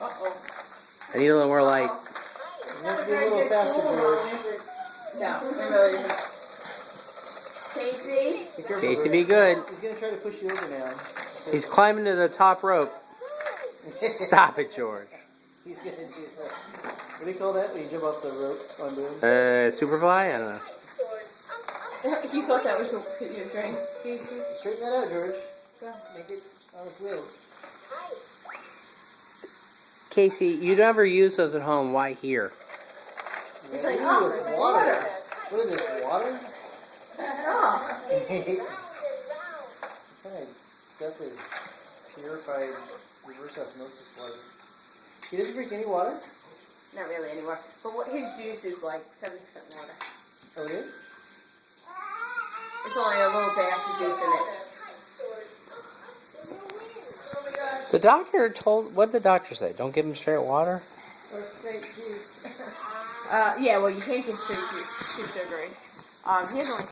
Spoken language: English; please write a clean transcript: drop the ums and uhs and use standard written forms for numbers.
Uh-oh. I need a little more light. You have to be a little faster, George. No, it really isn't. Casey? Be careful, Casey, George. be good. He's going to try to push you over now. He's climbing to the top rope. Stop it, George. He's going to do that. What do you call that when you jump off the rope onto him? Superfly? I don't know. You thought that was your drink. Straighten that out, George. Make it on its wheels. Casey, you never use those at home. Why here? It's like, Ooh, oh, it's it's water. water. What is this, water? Oh. What kind of stuff is purified reverse osmosis water? He doesn't drink any water? Not really anymore. But his juice is like 70% water. Oh, really? It's only a little dash of juice in it. The doctor told. What did the doctor say? Don't give him straight water. Or straight juice. Yeah, well, you can't get straight juice. It's too sugary. He has only